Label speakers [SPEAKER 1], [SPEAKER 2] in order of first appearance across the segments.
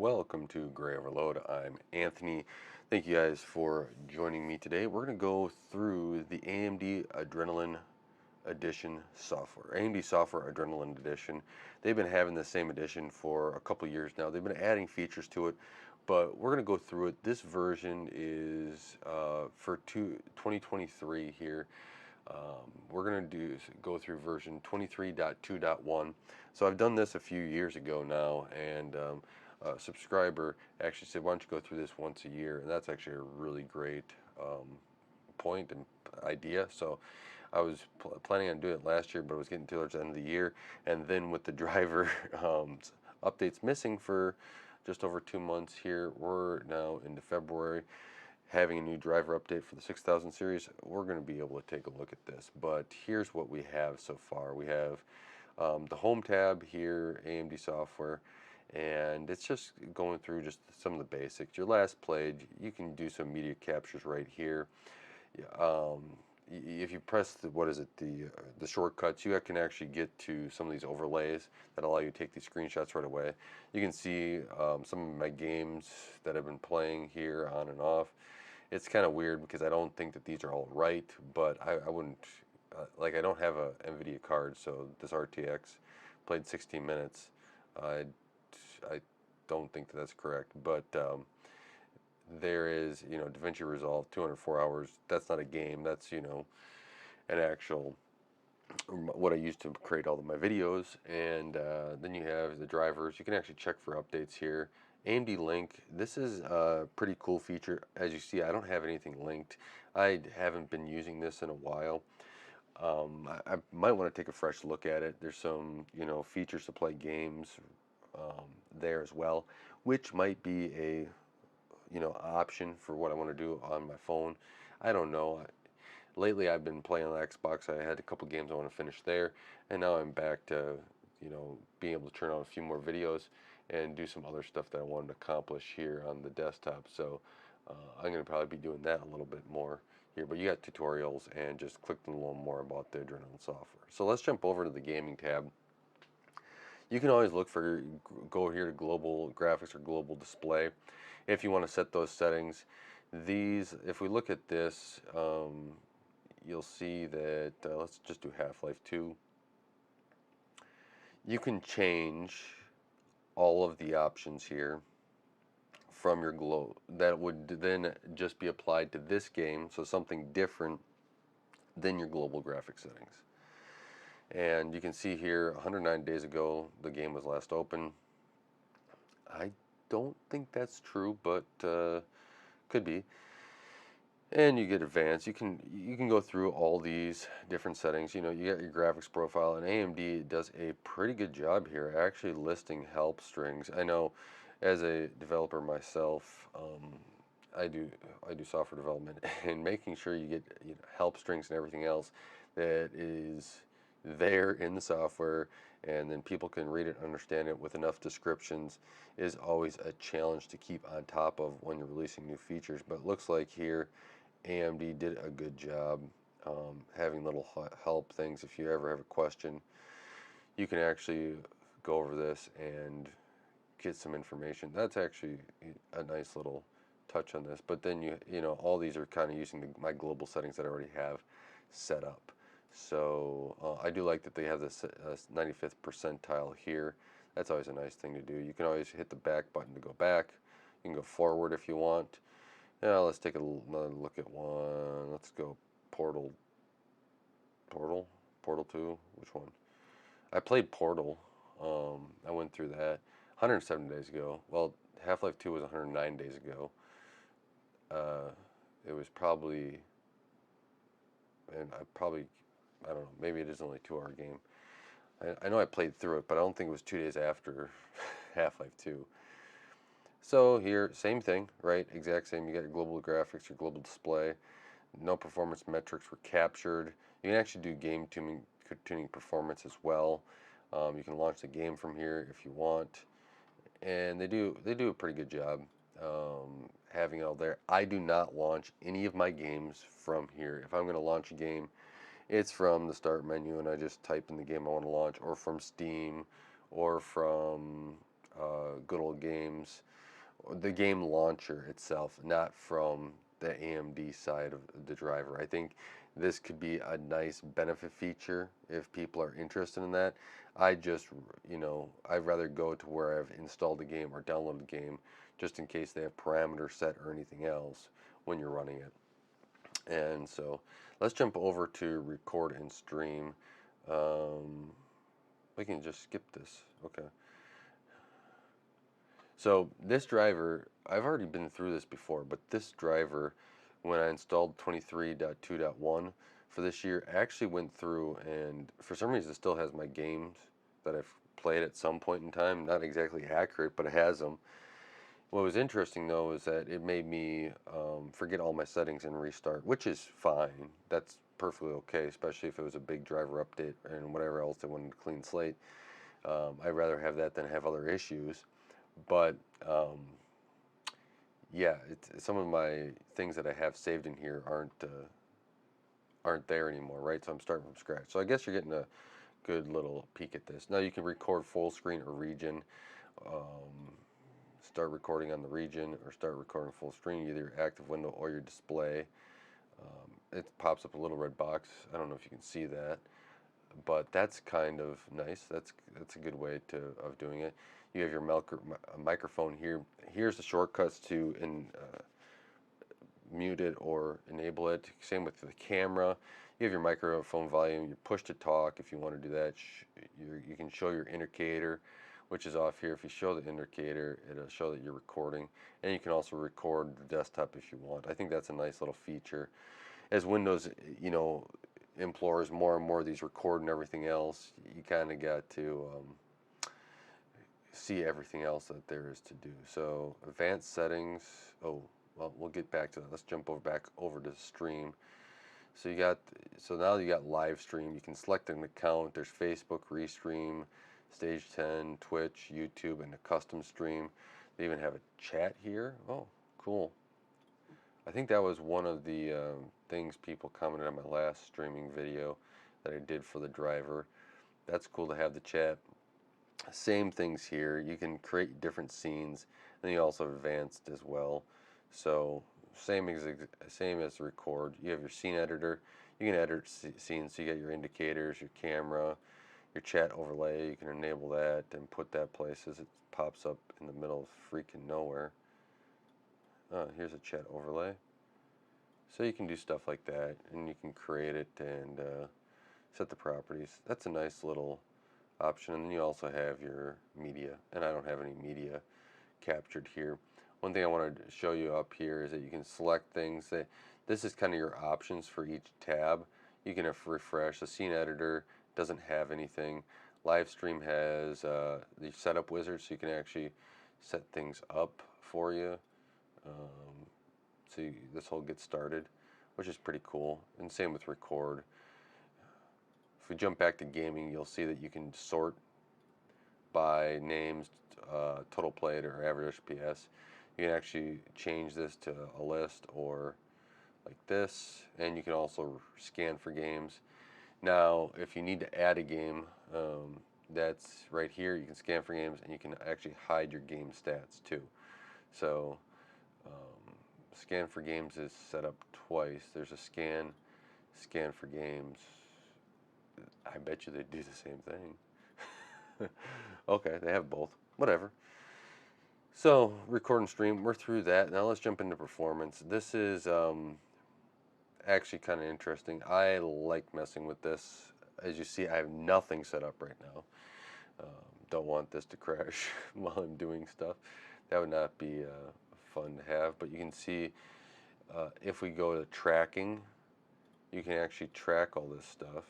[SPEAKER 1] welcome to Gray Overload. I'm Anthony. Thank you guys for joining me today. We're going to go through the AMD Adrenalin Edition software. AMD Software Adrenalin Edition. They've been having the same edition for a couple years now. They've been adding features to it, but we're going to go through it. This version is for 2023 here. We're going to go through version 23.2.1. So I've done this a few years ago now, and a subscriber actually said, why don't you go through this once a year? And that's actually a really great point and idea. So I was planning on doing it last year, but I was getting towards the end of the year, and then with the driver updates missing for just over 2 months here, we're now into February, having a new driver update for the 6000 series. We're going to be able to take a look at this, but here's what we have so far. We have the home tab here, AMD Software, and it's just going through just some of the basics. Your last played, you can do some media captures right here. If you press the shortcuts, you can actually get to some of these overlays that allow you to take these screenshots right away. You can see some of my games that I've been playing here on and off. It's kind of weird because I don't think that these are all right, but I wouldn't, like, I don't have a NVIDIA card, so this RTX played 16 minutes. I don't think that that's correct, but there is, DaVinci Resolve 204 hours. That's not a game. That's, an actual what I use to create all of my videos. And then you have the drivers. You can actually check for updates here. AMD Link. This is a pretty cool feature. As you see, I don't have anything linked. I haven't been using this in a while. I might want to take a fresh look at it. There's some, features to play games there as well, which might be a option for what I want to do on my phone. I don't know. Lately I've been playing on Xbox. I had a couple games I want to finish there, and now I'm back to being able to turn on a few more videos and do some other stuff that I wanted to accomplish here on the desktop. So I'm going to probably be doing that a little bit more here, but you got tutorials and just click to learn more about the Adrenalin software. So let's jump over to the gaming tab. You can always go here to global graphics or global display if you want to set those settings. If we look at this, you'll see that, let's just do Half-Life 2. You can change all of the options here from your that would then just be applied to this game, so something different than your global graphic settings. And you can see here, 109 days ago, the game was last open. I don't think that's true, but could be. And you get advanced. You can go through all these different settings. You got your graphics profile, and AMD does a pretty good job here, actually listing help strings. I know, as a developer myself, I do software development, and making sure you get help strings and everything else that is there in the software, and then people can read it and understand it with enough descriptions, is always a challenge to keep on top of when you're releasing new features. But it looks like here AMD did a good job having little help things. If you ever have a question, you can actually go over this and get some information. That's actually a nice little touch on this. But then all these are kind of using my global settings that I already have set up. So I do like that they have this 95th percentile here. That's always a nice thing to do. You can always hit the back button to go back. You can go forward if you want. Now let's take another look at one. Let's go Portal 2. Which one? I played Portal. I went through that 107 days ago. Well, Half-Life 2 was 109 days ago. It was probably, and I don't know, maybe it is only a 2-hour game. I know I played through it, but I don't think it was 2 days after Half-Life 2. So here, same thing, right? Exact same. You got your global graphics, your global display. No performance metrics were captured. You can actually do game tuning performance as well. You can launch the game from here if you want, and they do a pretty good job having it all there. I do not launch any of my games from here. If I'm going to launch a game, it's from the start menu, and I just type in the game I want to launch, or from Steam, or from good old games, the game launcher itself, not from the AMD side of the driver. I think this could be a nice benefit feature if people are interested in that. I just, I'd rather go to where I've installed the game or downloaded the game just in case they have parameters set or anything else when you're running it. And so let's jump over to record and stream. Um, we can just skip this. Okay. So this driver, I've already been through this before, but this driver, when I installed 23.2.1 for this year, I actually went through and for some reason it still has my games that I've played at some point in time. Not exactly accurate, but it has them. What was interesting though is that it made me forget all my settings and restart, which is fine. That's perfectly okay, especially if it was a big driver update and whatever else they wanted to clean slate. I'd rather have that than have other issues. But yeah, some of my things that I have saved in here aren't there anymore, right? So I'm starting from scratch. So I guess you're getting a good little peek at this. Now you can record full screen or region. Um, Start recording on the region or start recording full screen, either your active window or your display. It pops up a little red box. I don't know if you can see that, but that's kind of nice. That's a good way of doing it. You have your microphone here. Here's the shortcuts to mute it or enable it. Same with the camera. You have your microphone volume, your push to talk if you want to do that. You can show your indicator, which is off here. If you show the indicator, it'll show that you're recording. And you can also record the desktop if you want. I think that's a nice little feature. As Windows, implores more and more of these record and everything else, you kind of got to see everything else that there is to do. So advanced settings. Oh, well, we'll get back to that. Let's jump back over to stream. So now you got live stream. You can select an account. There's Facebook, Restream, Stage 10, Twitch, YouTube, and a custom stream. They even have a chat here. Oh, cool. I think that was one of the things people commented on my last streaming video that I did for the driver. That's cool to have the chat. Same things here. You can create different scenes, and you also have advanced as well. So same as record. You have your scene editor. You can edit scenes. So you got your indicators, your camera, your chat overlay. You can enable that and put that places. It pops up in the middle of freaking nowhere. Here's a chat overlay. So you can do stuff like that, and you can create it and set the properties. That's a nice little option. And then you also have your media, and I don't have any media captured here. One thing I wanted to show you up here is that you can select things. This is kind of your options for each tab. You can refresh. The scene editor doesn't have anything. Live stream has the setup wizard, so you can actually set things up for you. So this whole gets started, which is pretty cool. And same with record. If we jump back to gaming, you'll see that you can sort by names, total played or average FPS. You can actually change this to a list or like this, and you can also scan for games. Now, if you need to add a game, that's right here. You can scan for games, and you can actually hide your game stats too. So, scan for games is set up twice. There's a scan for games. I bet you they do the same thing. Okay, they have both. Whatever. So, record and stream, we're through that. Now let's jump into performance. This is actually kind of interesting. I like messing with this. As you see, I have nothing set up right now. Don't want this to crash while I'm doing stuff. That would not be fun to have. But you can see if we go to tracking, you can actually track all this stuff.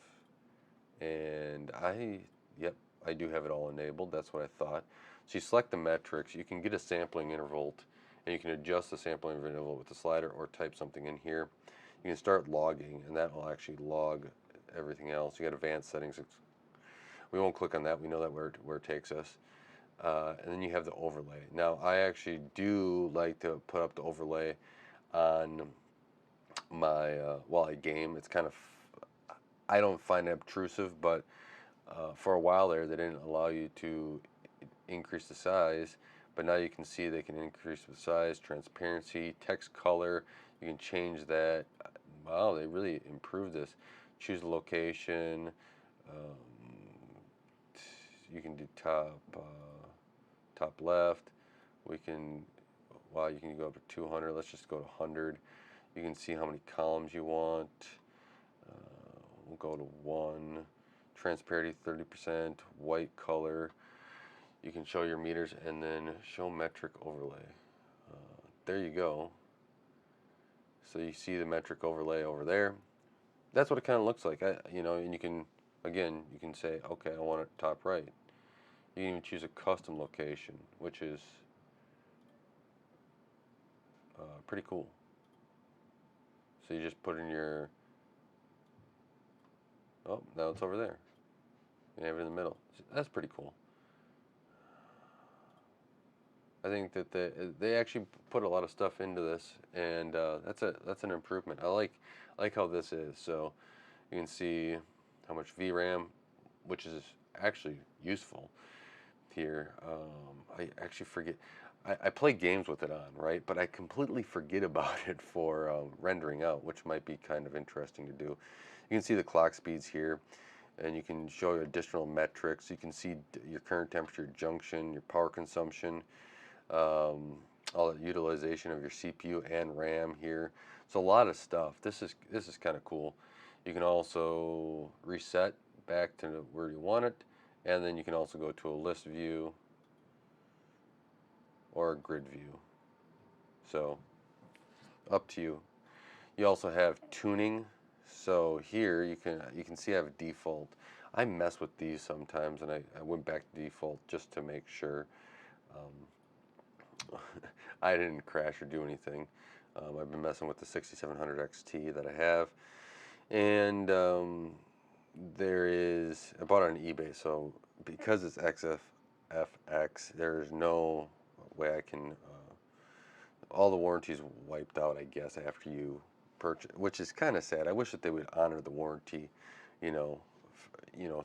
[SPEAKER 1] And I do have it all enabled. That's what I thought. So you select the metrics. You can get a sampling interval, and you can adjust the sampling interval with the slider or type something in here. You can start logging, and that will actually log everything else. You got advanced settings. We won't click on that. We know that where it takes us. And then you have the overlay. Now, I actually do like to put up the overlay on my while I game. It's kind of, I don't find it obtrusive, but for a while there, they didn't allow you to increase the size, but now you can see they can increase the size, transparency, text color. You can change that. Wow, they really improved this. Choose the location. You can do top left. We can, wow, you can go up to 200. Let's just go to 100. You can see how many columns you want. We'll go to 1. Transparency 30%, white color. You can show your meters and then show metric overlay. There you go. So you see the metric overlay over there. That's what it kind of looks like. You know, and you can, again, you can say, okay, I want it top right. You can even choose a custom location, which is pretty cool. So you just put in your, oh, now it's over there. You have it in the middle. That's pretty cool. I think that they actually put a lot of stuff into this, and that's an improvement. I like how this is. So you can see how much VRAM, which is actually useful here. I actually forget. I play games with it on, right? But I completely forget about it for rendering out, which might be kind of interesting to do. You can see the clock speeds here, and you can show your additional metrics. You can see your current temperature, junction, your power consumption, all the utilization of your CPU and RAM here. So a lot of stuff. This is kind of cool. You can also reset back to where you want it, and then you can also go to a list view or a grid view. So up to you. You also have tuning. So here you can see I have a default. I mess with these sometimes, and I went back to default just to make sure I didn't crash or do anything. I've been messing with the 6700 XT that I have, and there is, I bought it on eBay, so because it's XFX, there's no way I can, all the warranties wiped out, I guess, after you purchase, which is kind of sad. I wish that they would honor the warranty, you know,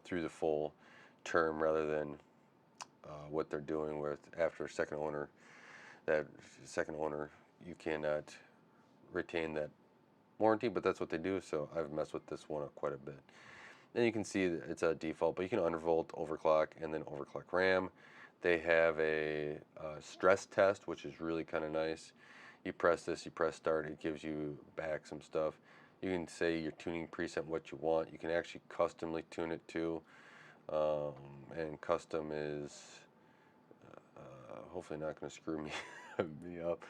[SPEAKER 1] through the full term rather than what they're doing with after second owner. That second owner, you cannot retain that warranty, but that's what they do. So I've messed with this one up quite a bit. And you can see that it's a default, but you can undervolt, overclock, and then overclock RAM. They have a stress test, which is really kind of nice. You press this, you press start, it gives you back some stuff. You can say your tuning preset what you want. You can actually customly tune it too. And custom is hopefully not going to screw me up.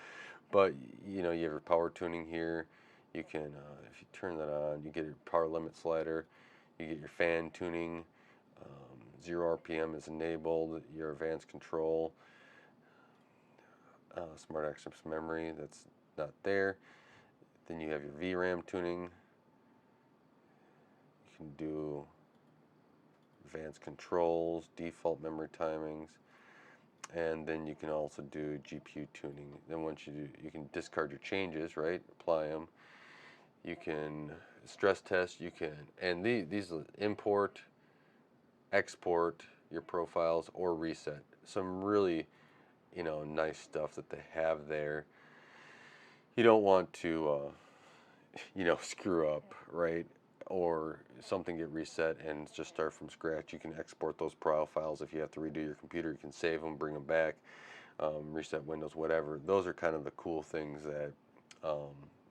[SPEAKER 1] But you know, you have your power tuning here. You can, if you turn that on, you get your power limit slider. You get your fan tuning. 0 RPM is enabled. Your advanced control. Smart access memory, that's not there. Then you have your VRAM tuning. You can do advanced controls, default memory timings, and then you can also do GPU tuning. Then once you do, you can discard your changes, right? Apply them. You can stress test. You can, and these import, export your profiles, or reset. Some really, you know, nice stuff that they have there. You don't want to, you know, screw up, right? Or something get reset and just start from scratch. You can export those profiles. If you have to redo your computer, you can save them, bring them back, reset Windows, whatever. Those are kind of the cool things that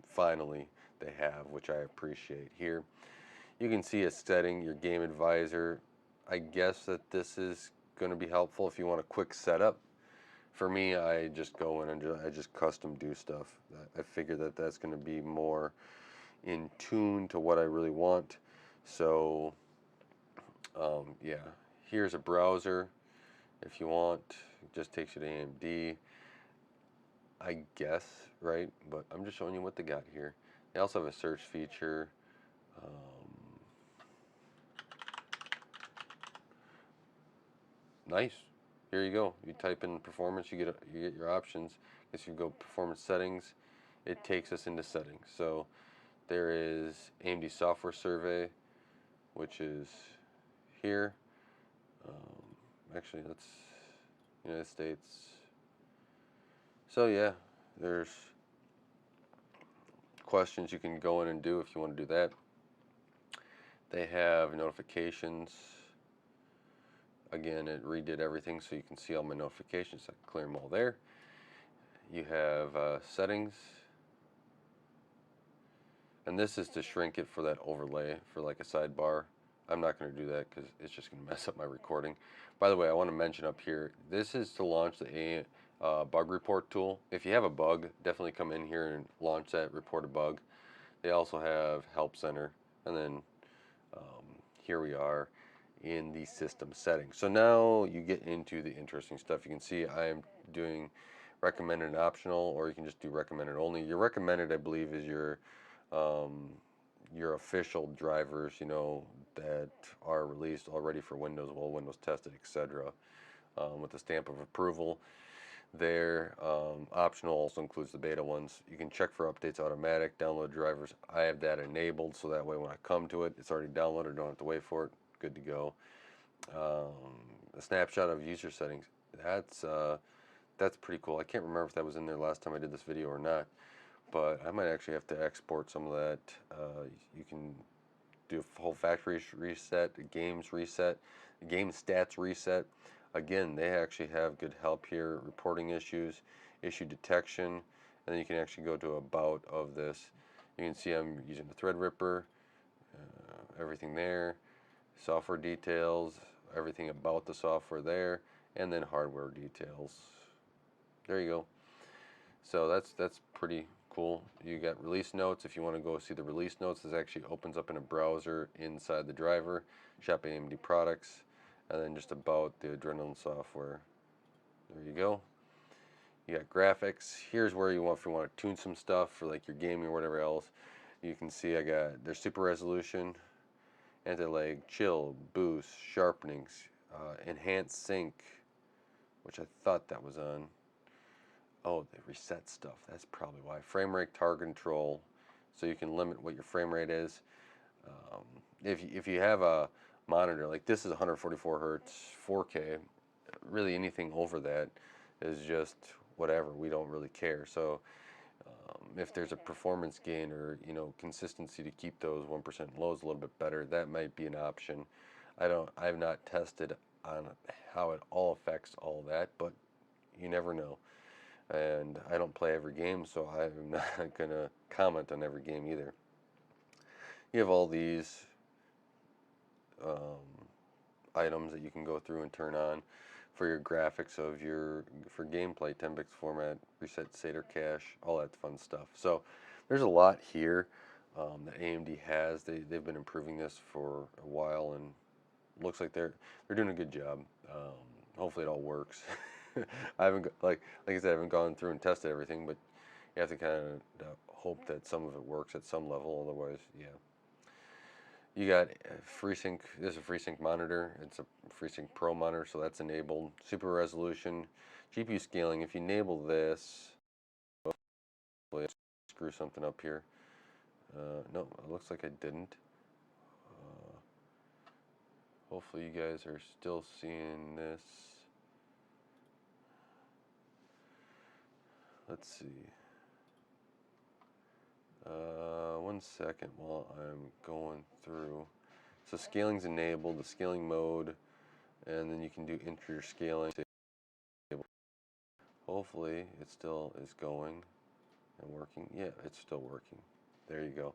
[SPEAKER 1] finally they have, which I appreciate here. You can see a setting, your game advisor. I guess that this is going to be helpful if you want a quick setup. For me, I just go in and I just custom do stuff. I figure that that's going to be more in tune to what I really want. So yeah, here's a browser if you want. It just takes you to AMD, I guess, right? But I'm just showing you what they got here. They also have a search feature. Nice. Here you go. You type in performance, you get your options. If you go performance settings, it takes us into settings. So there is AMD Software Survey, which is here. Actually, let's United States. So yeah, there's questions you can go in and do if you want to do that. They have notifications. Again, it redid everything so you can see all my notifications. I can clear them all there. You have settings, and this is to shrink it for that overlay for like a sidebar. I'm not going to do that because it's just going to mess up my recording. By the way, I want to mention up here, this is to launch the bug report tool. If you have a bug, definitely come in here and launch that, report a bug. They also have Help Center, and then here we are in the system settings. So now you get into the interesting stuff. You can see I am doing recommended and optional, or you can just do recommended only. Your recommended, I believe, is your official drivers, you know, that are released already for Windows, well, Windows tested, etc., with the stamp of approval. There, optional also includes the beta ones. You can check for updates automatic, download drivers. I have that enabled so that way when I come to it, it's already downloaded, don't have to wait for it. Good to go. A snapshot of user settings. That's pretty cool. I can't remember if that was in there last time I did this video or not, but I might actually have to export some of that. You can do a whole factory reset, a games reset, a game stats reset. Again, they actually have good help here, reporting issues, issue detection, and then you can actually go to about of this. You can see I'm using the Threadripper, everything there, software details, everything about the software there, and then hardware details. There you go. So that's pretty cool. You got release notes. If you want to go see the release notes, this actually opens up in a browser inside the driver. Shop AMD products, and then just about the Adrenalin software. There you go. You got graphics. Here's where you want, if you want to tune some stuff for like your gaming or whatever else. You can see I got their super resolution, anti-lag, chill, boost, sharpenings, enhanced sync, which I thought that was on. Oh, they reset stuff. That's probably why. Frame rate target control, so you can limit what your frame rate is. If you have a monitor like this is 144 hertz, 4K, really anything over that is just whatever. We don't really care. So if there's a performance gain or consistency to keep those 1% lows a little bit better, that might be an option. I've not tested on how it all affects all that, but you never know. And I don't play every game, so I'm not going to comment on every game either. You have all these items that you can go through and turn on for your graphics of for gameplay, 10 bits format, reset SATA cache, all that fun stuff. So there's a lot here that AMD has. They've been improving this for a while, and looks like they're doing a good job. Hopefully it all works. I haven't like I said, I haven't gone through and tested everything, but you have to kind of hope that some of it works at some level. Otherwise, yeah. You got FreeSync. This is a FreeSync monitor. It's a FreeSync Pro monitor, so that's enabled. Super resolution, GPU scaling. If you enable this, hopefully screw something up here. No, it looks like I didn't. Hopefully you guys are still seeing this. Let's see. 1 second while I'm going through. So scaling's enabled, the scaling mode, and then you can do integer scaling. Hopefully it still is going and working. Yeah, it's still working. There you go.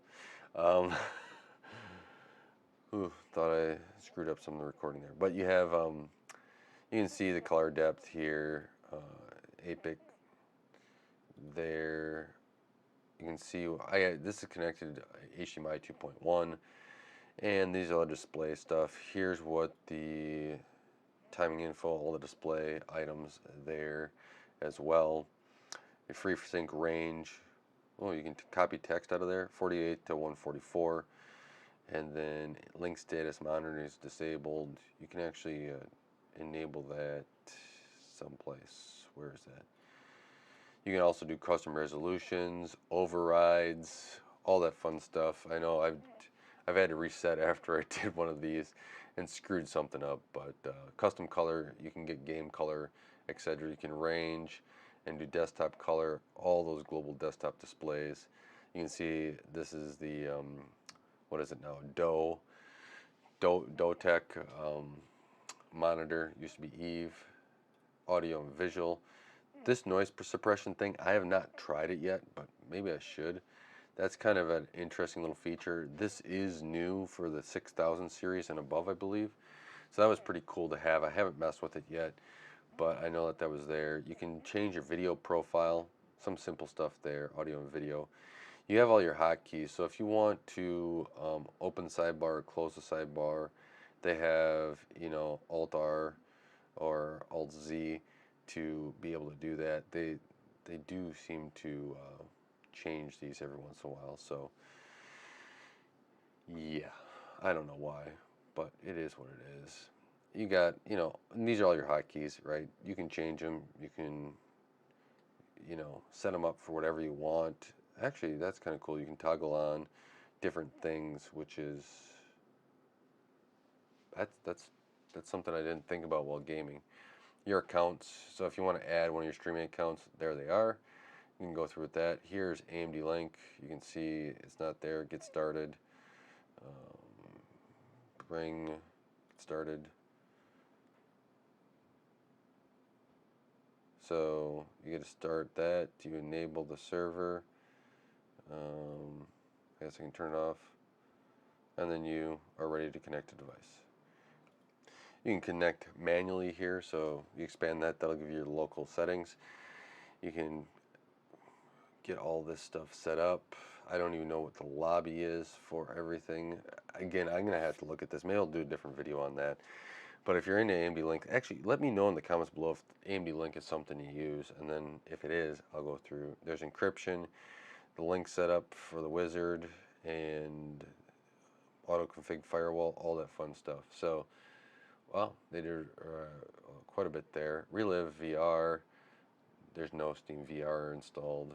[SPEAKER 1] Thought I screwed up some of the recording there. But you have, you can see the color depth here, APIC there. You can see this is connected to HDMI 2.1, and these are all display stuff. Here's what the timing info, all the display items there as well. A FreeSync range. Oh, you can copy text out of there, 48 to 144. And then link status monitoring is disabled. You can actually enable that someplace. Where is that? You can also do custom resolutions, overrides, all that fun stuff. I know I've had to reset after I did one of these and screwed something up, but custom color, you can get game color etc. You can range and do desktop color, all those global desktop displays. You can see this is the what is it now? Dotec monitor. Used to be Eve audio and visual. This noise suppression thing, I have not tried it yet, but maybe I should. That's kind of an interesting little feature. This is new for the 6000 series and above, I believe. So that was pretty cool to have. I haven't messed with it yet, but I know that that was there. You can change your video profile, some simple stuff there, audio and video. You have all your hotkeys, so if you want to open the sidebar or close the sidebar, they have, you know, Alt-R or Alt-Z to be able to do that. They do seem to change these every once in a while, so yeah, I don't know why, but it is what it is. You got, you know, and these are all your hotkeys, right? You can change them. You can, you know, set them up for whatever you want. Actually, that's kind of cool. You can toggle on different things, which is that's something I didn't think about while gaming. Your accounts. So if you want to add one of your streaming accounts, there they are. You can go through with that. Here's AMD link. You can see it's not there. Get started. Bring started. So you get to start that. You enable the server. I guess I can turn it off. And then you are ready to connect a device. You can connect manually here, so you expand that, that'll give you your local settings. You can get all this stuff set up. I don't even know what the lobby is for everything. Again, I'm gonna have to look at this. Maybe I'll do a different video on that. But if you're into AMD Link, actually let me know in the comments below if AMD Link is something you use, and then if it is, I'll go through. There's encryption, the link setup for the wizard, and auto config firewall, all that fun stuff. So, well, they did quite a bit there. Relive VR. There's no Steam VR installed.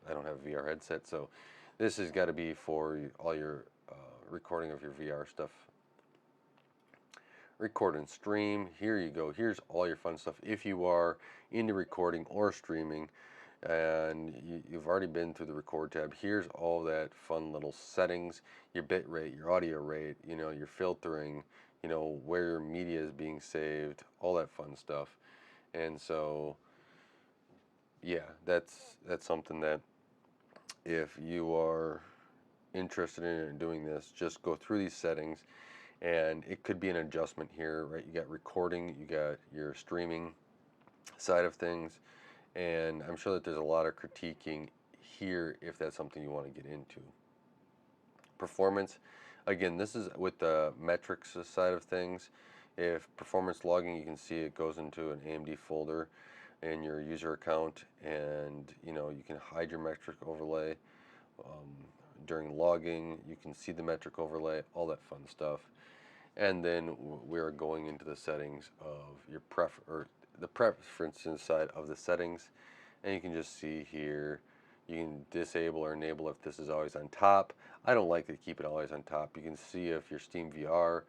[SPEAKER 1] I don't have a VR headset, so this has got to be for all your recording of your VR stuff. Record and stream. Here you go. Here's all your fun stuff. If you are into recording or streaming, and you've already been through the record tab, here's all that fun little settings, your bit rate, your audio rate, you know, your filtering, you know, where your media is being saved, all that fun stuff. And so yeah, that's something that if you are interested in doing this, just go through these settings, and it could be an adjustment here, right? You got recording, you got your streaming side of things, and I'm sure that there's a lot of critiquing here if that's something you want to get into. Performance, again, this is with the metrics side of things. If performance logging, you can see it goes into an AMD folder in your user account, and you know, you can hide your metric overlay. During logging, you can see the metric overlay, all that fun stuff. And then we're going into the settings of your the preferences side of the settings, and you can just see here you can disable or enable if this is always on top. I don't like to keep it always on top. You can see if your Steam VR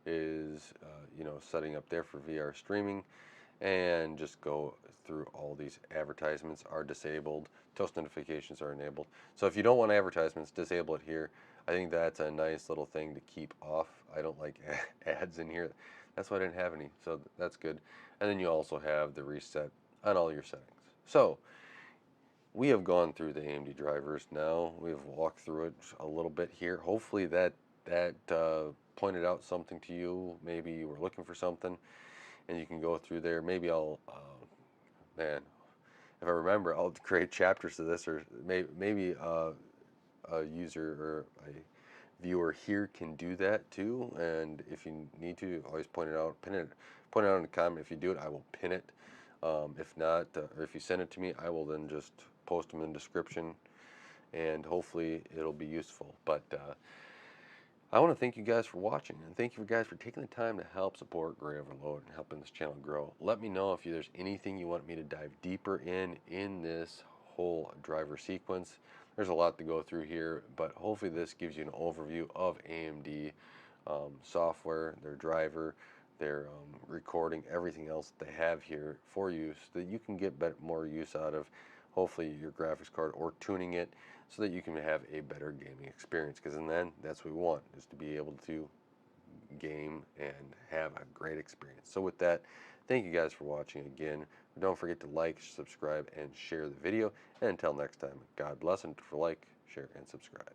[SPEAKER 1] is you know, setting up there for VR streaming, and just go through all these. Advertisements are disabled, toast notifications are enabled. So if you don't want advertisements, disable it here. I think that's a nice little thing to keep off. I don't like ads in here. That's why I didn't have any, so that's good. And then you also have the reset on all your settings. So we have gone through the AMD drivers now. We've walked through it a little bit here. Hopefully that pointed out something to you. Maybe you were looking for something, and you can go through there. Maybe I'll, man, if I remember, I'll create chapters to this, or maybe a user or a viewer here can do that too. And if you need to, always point it out, point it out in the comment. If you do it, I will pin it. If not, or if you send it to me, I will then just post them in the description, and hopefully it'll be useful. But I want to thank you guys for watching, and thank you guys for taking the time to help support Gray Overload and helping this channel grow. Let me know if there's anything you want me to dive deeper in this whole driver sequence. There's a lot to go through here, but hopefully this gives you an overview of AMD software, their driver, They're recording everything else that they have here for you so that you can get more use out of hopefully your graphics card, or tuning it so that you can have a better gaming experience, because in the end that's what we want, is to be able to game and have a great experience. So with that, thank you guys for watching again. Don't forget to like, subscribe, and share the video. And until next time, God bless, and for like, share, and subscribe.